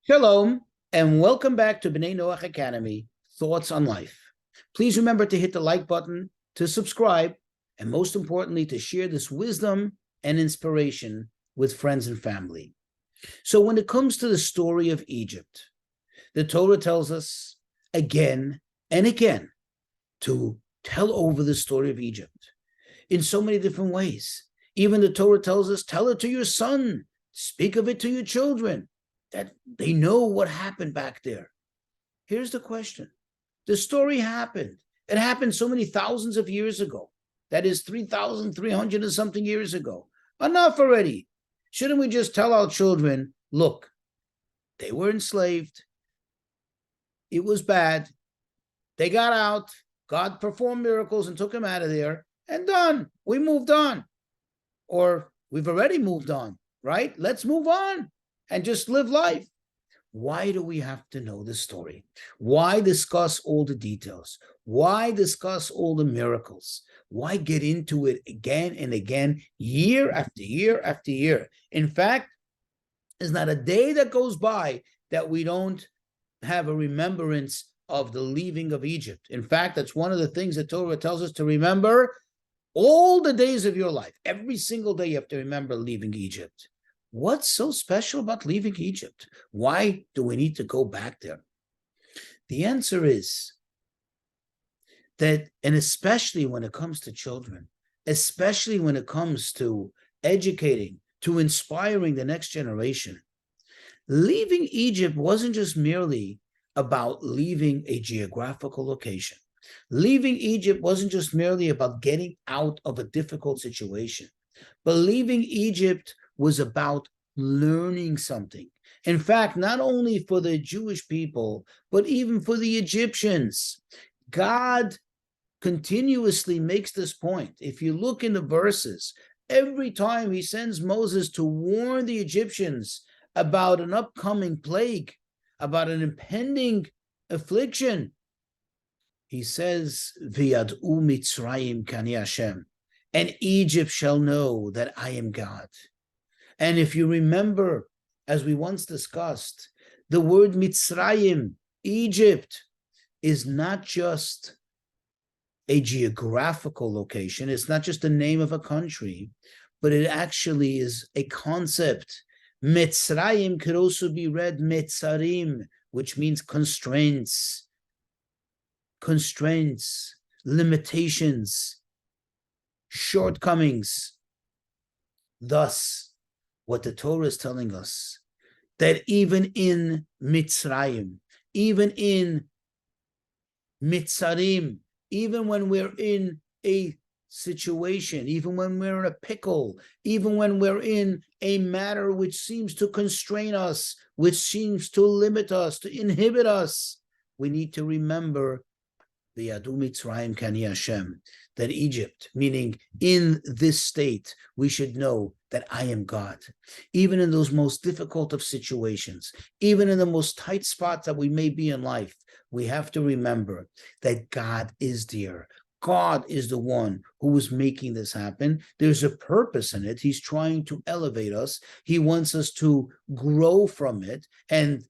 Shalom, and welcome back to B'nai Noach Academy, Thoughts on Life. Please remember to hit the like button, to subscribe, and most importantly, to share this wisdom and inspiration with friends and family. So when it comes to the story of Egypt, the Torah tells us again and again to tell over the story of Egypt in so many different ways. Even the Torah tells us, tell it to your son, speak of it to your children, that they know what happened back there. Here's the question. The story happened. It happened so many thousands of years ago. That is 3,300 and something years ago. Enough already. Shouldn't we just tell our children, look, they were enslaved. It was bad. They got out. God performed miracles and took them out of there. And done. We moved on. Or we've already moved on, right? Let's move on and just live life. Why do we have to know the story? Why discuss all the details? Why discuss all the miracles? Why get into it again and again, year after year after year? In fact, there's not a day that goes by that we don't have a remembrance of the leaving of Egypt. In fact, that's one of the things that Torah tells us to remember all the days of your life. Every single day you have to remember leaving Egypt. What's so special about leaving Egypt? Why do we need to go back there? The answer is that, and especially when it comes to children, especially when it comes to educating, to inspiring the next generation, leaving Egypt wasn't just merely about leaving a geographical location. Leaving Egypt wasn't just merely about getting out of a difficult situation, but leaving Egypt was about learning something. In fact, not only for the Jewish people, but even for the Egyptians. God continuously makes this point. If you look in the verses, every time he sends Moses to warn the Egyptians about an upcoming plague, about an impending affliction, he says, V'yad'u Mitzrayim k'ani Hashem, and Egypt shall know that I am God. And if you remember, as we once discussed, the word Mitzrayim, Egypt, is not just a geographical location. It's not just the name of a country, but it actually is a concept. Mitzrayim could also be read Mitzarim, which means constraints, limitations, shortcomings. Thus, what the Torah is telling us, that even in Mitzrayim, even in Mitzarim, even when we're in a situation, even when we're in a pickle, even when we're in a matter which seems to constrain us, which seems to limit us, to inhibit us, we need to remember the Yadu Mitzrayim Kani Hashem, that Egypt, meaning in this state, we should know that I am God. Even in those most difficult of situations, even in the most tight spots that we may be in life, we have to remember that God is there. God is the one who is making this happen. There's a purpose in it. He's trying to elevate us. He wants us to grow from it. And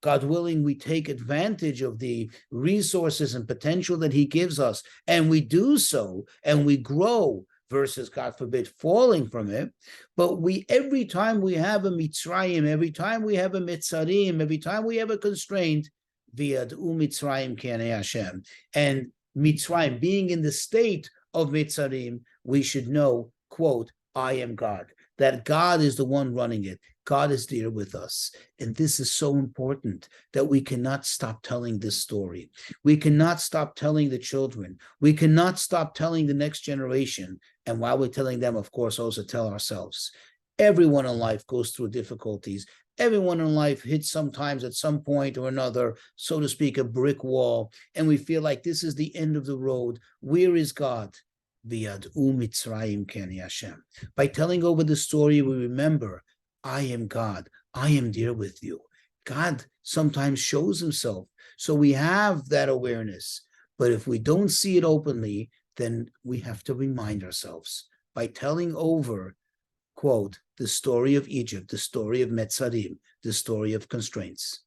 God willing, we take advantage of the resources and potential that he gives us, and we do so, and we grow versus, God forbid, falling from it. But every time we have a Mitzrayim, every time we have a Mitzarim, every time we have a constraint, V'yad'u Mitzrayim k'anei Hashem, and Mitzrayim, being in the state of Mitzarim, we should know, quote, I am God, that God is the one running it. God is there with us. And this is so important that we cannot stop telling this story. We cannot stop telling the children. We cannot stop telling the next generation. And while we're telling them, of course, also tell ourselves. Everyone in life goes through difficulties. Everyone in life hits sometimes at some point or another, so to speak, a brick wall. And we feel like this is the end of the road. Where is God? V'yad'u Mitzrayim k'ani Hashem. By telling over the story, we remember, I am God. I am there with you. God sometimes shows himself. So we have that awareness. But if we don't see it openly, then we have to remind ourselves by telling over, quote, the story of Egypt, the story of Metzarim, the story of constraints.